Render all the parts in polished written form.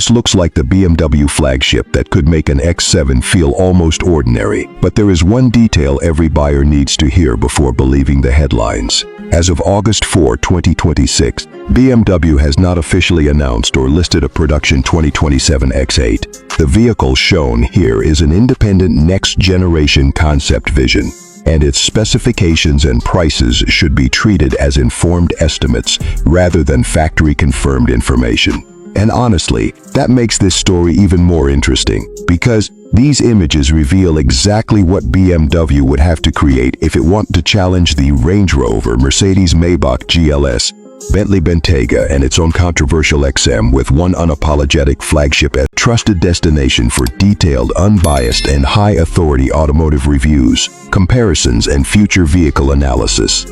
This looks like the BMW flagship that could make an X7 feel almost ordinary. But there is one detail every buyer needs to hear before believing the headlines. As of August 4, 2026, BMW has not officially announced or listed a production 2027 X8. The vehicle shown here is an independent next-generation concept vision, and its specifications and prices should be treated as informed estimates rather than factory-confirmed information. And honestly, that makes this story even more interesting, because these images reveal exactly what BMW would have to create if it wanted to challenge the Range Rover, Mercedes-Maybach GLS, Bentley Bentayga, and its own controversial XM, with one unapologetic flagship as a trusted destination for detailed, unbiased, and high-authority automotive reviews, comparisons, and future vehicle analysis.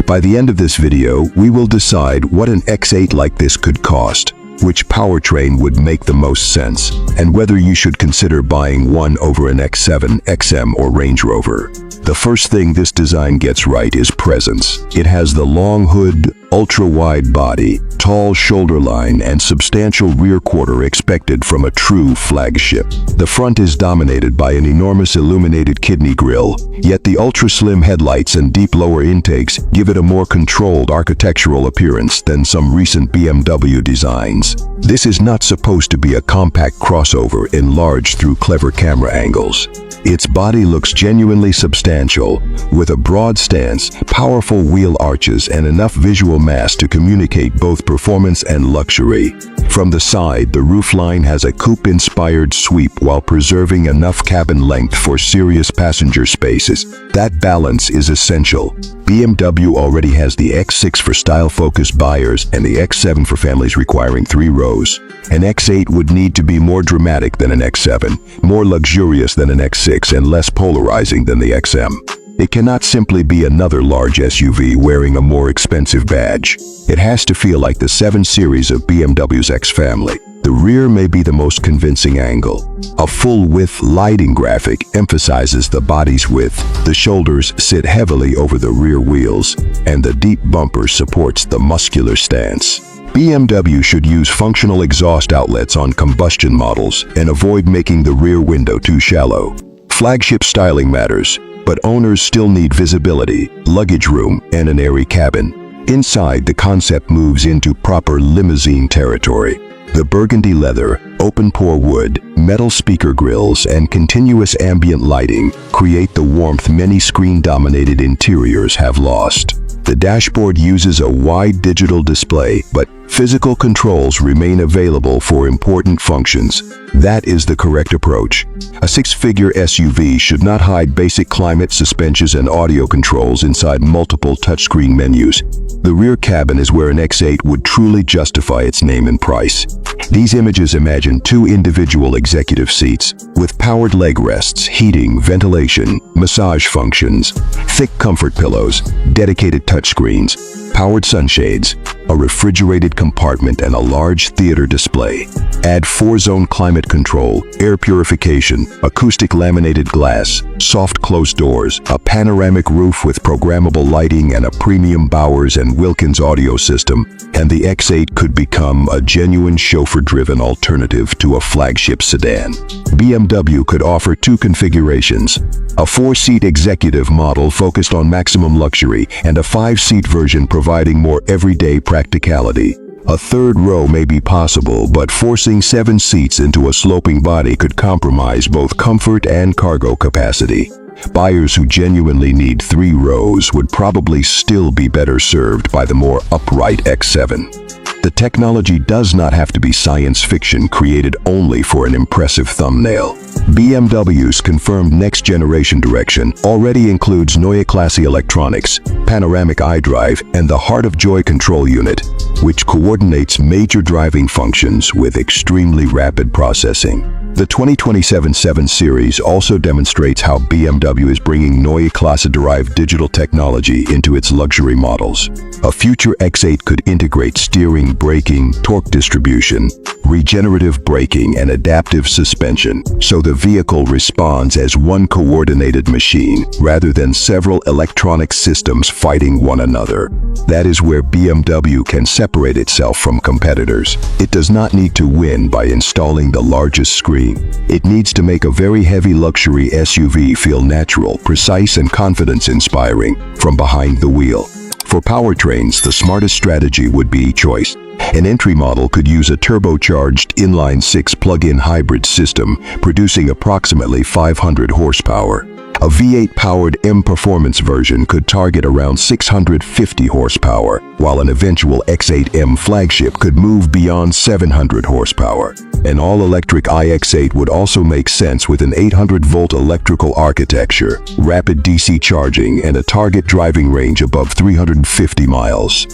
By the end of this video, we will decide what an X8 like this could cost, which powertrain would make the most sense, and whether you should consider buying one over an X7, XM, or Range Rover. The first thing this design gets right is presence. It has the long hood, ultra-wide body, tall shoulder line, and substantial rear quarter expected from a true flagship. The front is dominated by an enormous illuminated kidney grille, yet the ultra-slim headlights and deep lower intakes give it a more controlled architectural appearance than some recent BMW designs. This is not supposed to be a compact crossover enlarged through clever camera angles. Its body looks genuinely substantial, with a broad stance, powerful wheel arches, and enough visual mass to communicate both performance and luxury. From the side, the roofline has a coupe-inspired sweep while preserving enough cabin length for serious passenger spaces. That balance is essential. BMW already has the X6 for style-focused buyers and the X7 for families requiring 3 rows. An X8 would need to be more dramatic than an X7, more luxurious than an X6, and less polarizing than the XM. It cannot simply be another large SUV wearing a more expensive badge. It has to feel like the 7 Series of BMW's X family. The rear may be the most convincing angle. A full-width lighting graphic emphasizes the body's width. The shoulders sit heavily over the rear wheels, and the deep bumper supports the muscular stance. BMW should use functional exhaust outlets on combustion models and avoid making the rear window too shallow. Flagship styling matters, but owners still need visibility, luggage room, and an airy cabin. Inside, the concept moves into proper limousine territory. The burgundy leather, open-pore wood, metal speaker grills, and continuous ambient lighting create the warmth many screen-dominated interiors have lost. The dashboard uses a wide digital display, but physical controls remain available for important functions. That is the correct approach. A 6-figure SUV should not hide basic climate, suspensions, and audio controls inside multiple touchscreen menus. The rear cabin is where an X8 would truly justify its name and price. These images imagine 2 individual executive seats, with powered leg rests, heating, ventilation, massage functions, thick comfort pillows, dedicated touchscreens, powered sunshades, a refrigerated compartment, and a large theater display. Add 4-zone climate control, air purification, acoustic laminated glass, soft closed doors, a panoramic roof with programmable lighting, and a premium Bowers & Wilkins audio system, and the X8 could become a genuine chauffeur-driven alternative to a flagship sedan. BMW could offer 2 configurations: a 4-seat executive model focused on maximum luxury, and a 5-seat version providing more everyday practicality. A 3rd row may be possible, but forcing 7 seats into a sloping body could compromise both comfort and cargo capacity. Buyers who genuinely need 3 rows would probably still be better served by the more upright X7. The technology does not have to be science fiction created only for an impressive thumbnail. BMW's confirmed next-generation direction already includes Neue Klasse electronics, panoramic iDrive, and the Heart of Joy control unit, which coordinates major driving functions with extremely rapid processing. The 2027 7 Series also demonstrates how BMW is bringing Neue Klasse-derived digital technology into its luxury models. A future X8 could integrate steering, braking, torque distribution, regenerative braking, and adaptive suspension, so the vehicle responds as one coordinated machine rather than several electronic systems fighting one another. That is where BMW can separate itself from competitors. It does not need to win by installing the largest screen. It needs to make a very heavy luxury SUV feel natural, precise, and confidence-inspiring from behind the wheel. For powertrains, the smartest strategy would be choice. An entry model could use a turbocharged inline-6 plug-in hybrid system, producing approximately 500 horsepower. A V8-powered M Performance version could target around 650 horsepower, while an eventual X8M flagship could move beyond 700 horsepower. An all-electric iX8 would also make sense with an 800-volt electrical architecture, rapid DC charging, and a target driving range above 350 miles.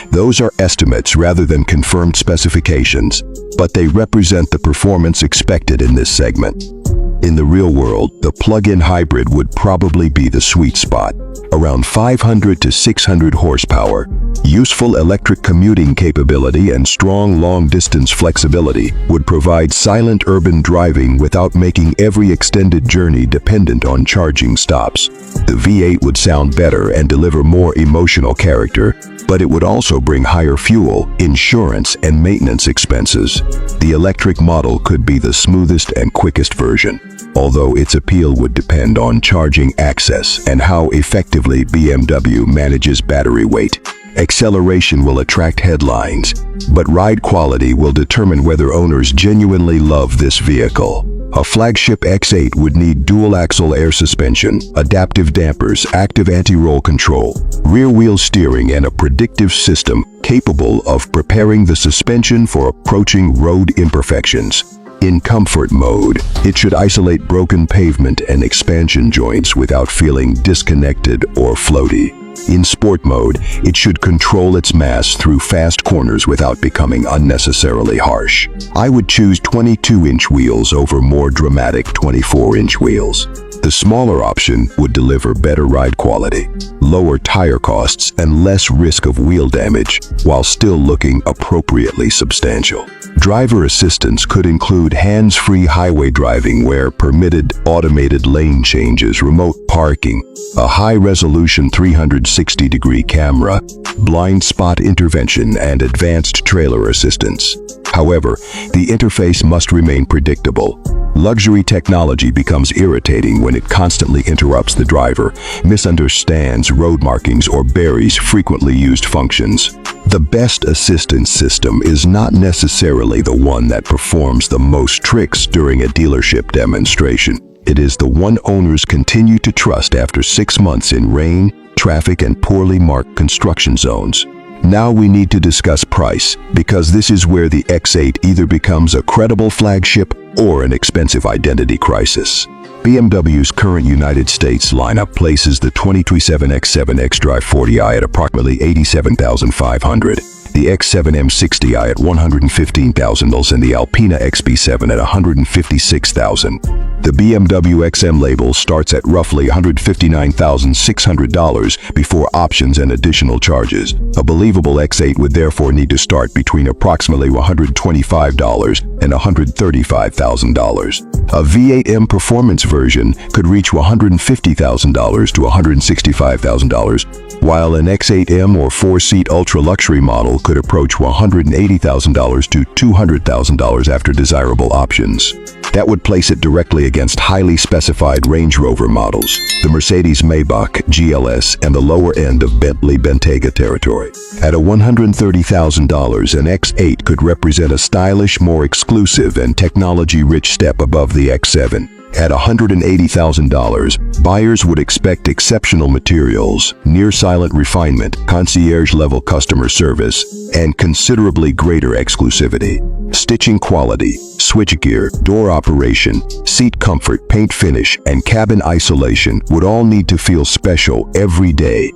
Those are estimates rather than confirmed specifications, but they represent the performance expected in this segment. In the real world, the plug-in hybrid would probably be the sweet spot. Around 500 to 600 horsepower, useful electric commuting capability, and strong long-distance flexibility would provide silent urban driving without making every extended journey dependent on charging stops. The V8 would sound better and deliver more emotional character, but it would also bring higher fuel, insurance, and maintenance expenses. The electric model could be the smoothest and quickest version, although its appeal would depend on charging access and how effectively BMW manages battery weight. Acceleration will attract headlines, but ride quality will determine whether owners genuinely love this vehicle. A flagship X8 would need dual-axle air suspension, adaptive dampers, active anti-roll control, rear-wheel steering, and a predictive system capable of preparing the suspension for approaching road imperfections. In comfort mode, it should isolate broken pavement and expansion joints without feeling disconnected or floaty. In sport mode, it should control its mass through fast corners without becoming unnecessarily harsh. I would choose 22-inch wheels over more dramatic 24-inch wheels. The smaller option would deliver better ride quality, lower tire costs, and less risk of wheel damage, while still looking appropriately substantial. Driver assistance could include hands-free highway driving where permitted, automated lane changes, remote parking, a high-resolution 360-degree camera, blind spot intervention, and advanced trailer assistance. However, the interface must remain predictable. Luxury technology becomes irritating when it constantly interrupts the driver, misunderstands road markings, or buries frequently used functions. The best assistance system is not necessarily the one that performs the most tricks during a dealership demonstration. It is the one owners continue to trust after 6 months in rain, traffic, and poorly marked construction zones. Now we need to discuss price, because this is where the X8 either becomes a credible flagship or an expensive identity crisis. BMW's current United States lineup places the 2027 X7 xDrive 40i at approximately $87,500, the X7 M60i at $115,000, and the Alpina XB7 at $156,000. The BMW XM label starts at roughly $159,600 before options and additional charges. A believable X8 would therefore need to start between approximately $125 and $135,000. A V8M Performance version could reach $150,000 to $165,000, while an X8M or 4-seat ultra-luxury model could approach $180,000 to $200,000 after desirable options. That would place it directly against highly specified Range Rover models, the Mercedes-Maybach GLS, and the lower end of Bentley Bentayga territory. At a $130,000, an X8 could represent a stylish, more exclusive, and technology-rich step above the X7. At $180,000, buyers would expect exceptional materials, near-silent refinement, concierge-level customer service, and considerably greater exclusivity. Stitching quality, switchgear, door operation, seat comfort, paint finish, and cabin isolation would all need to feel special every day,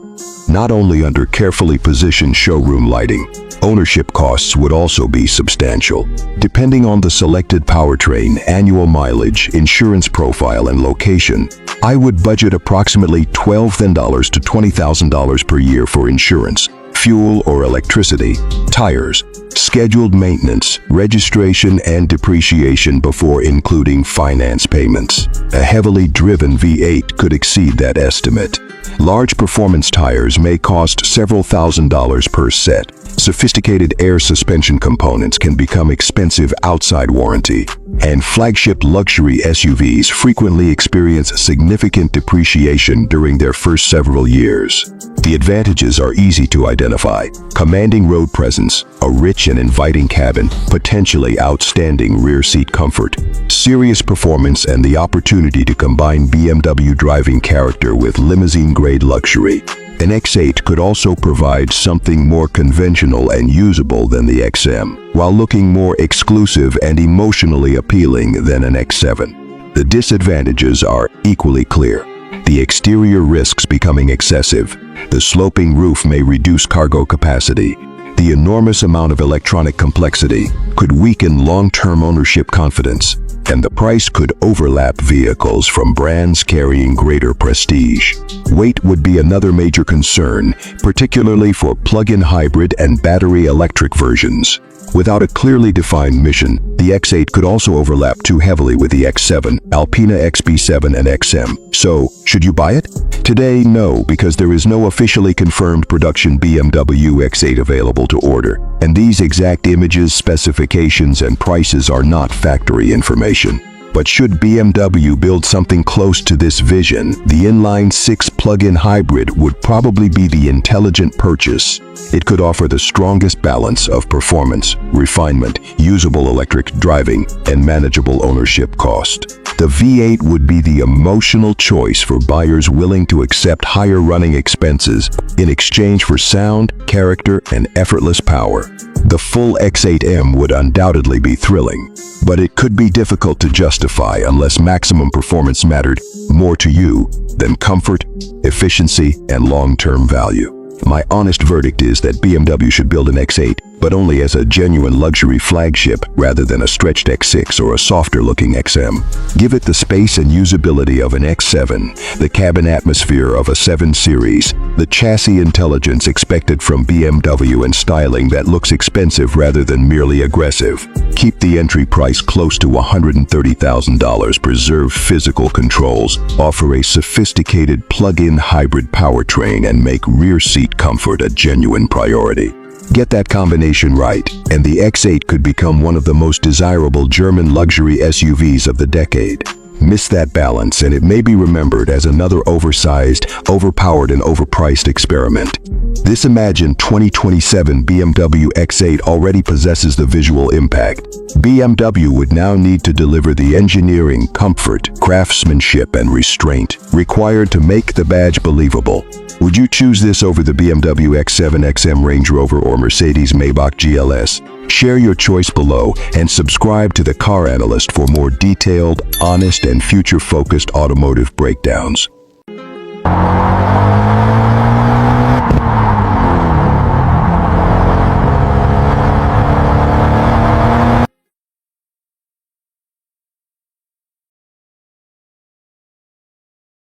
not only under carefully positioned showroom lighting. Ownership costs would also be substantial. Depending on the selected powertrain, annual mileage, insurance profile, and location, I would budget approximately $12,000 to $20,000 per year for insurance, fuel or electricity, tires, scheduled maintenance, registration, and depreciation before including finance payments. A heavily driven V8 could exceed that estimate. Large performance tires may cost several $1,000s per set. Sophisticated air suspension components can become expensive outside warranty, and flagship luxury SUVs frequently experience significant depreciation during their first several years. The advantages are easy to identify: commanding road presence, a rich and inviting cabin, potentially outstanding rear seat comfort, serious performance, and the opportunity to combine BMW driving character with limousine-grade luxury. An X8 could also provide something more conventional and usable than the XM, while looking more exclusive and emotionally appealing than an X7. The disadvantages are equally clear. The exterior risks becoming excessive. The sloping roof may reduce cargo capacity. The enormous amount of electronic complexity could weaken long-term ownership confidence, and the price could overlap vehicles from brands carrying greater prestige. Weight would be another major concern, particularly for plug-in hybrid and battery electric versions. Without a clearly defined mission, the X8 could also overlap too heavily with the X7, Alpina XB7, and XM. So, should you buy it? Today, no, because there is no officially confirmed production BMW X8 available to order, and these exact images, specifications, and prices are not factory information. But should BMW build something close to this vision, the inline-six plug-in hybrid would probably be the intelligent purchase. It could offer the strongest balance of performance, refinement, usable electric driving, and manageable ownership cost. The V8 would be the emotional choice for buyers willing to accept higher running expenses in exchange for sound, character, and effortless power. The full X8M would undoubtedly be thrilling, but it could be difficult to justify unless maximum performance mattered more to you than comfort, efficiency, and long-term value. My honest verdict is that BMW should build an X8, but only as a genuine luxury flagship rather than a stretched X6 or a softer-looking XM. Give it the space and usability of an X7, the cabin atmosphere of a 7 Series, the chassis intelligence expected from BMW, and styling that looks expensive rather than merely aggressive. Keep the entry price close to $130,000, preserve physical controls, offer a sophisticated plug-in hybrid powertrain, and make rear seat comfort a genuine priority. Get that combination right, and the X8 could become one of the most desirable German luxury SUVs of the decade. Miss that balance, and it may be remembered as another oversized, overpowered, and overpriced experiment. This imagined 2027 BMW X8 already possesses the visual impact. BMW would now need to deliver the engineering, comfort, craftsmanship, and restraint required to make the badge believable. Would you choose this over the BMW X7, XM, Range Rover, or Mercedes-Maybach GLS? Share your choice below and subscribe to The Car Analyst for more detailed, honest, and future-focused automotive breakdowns.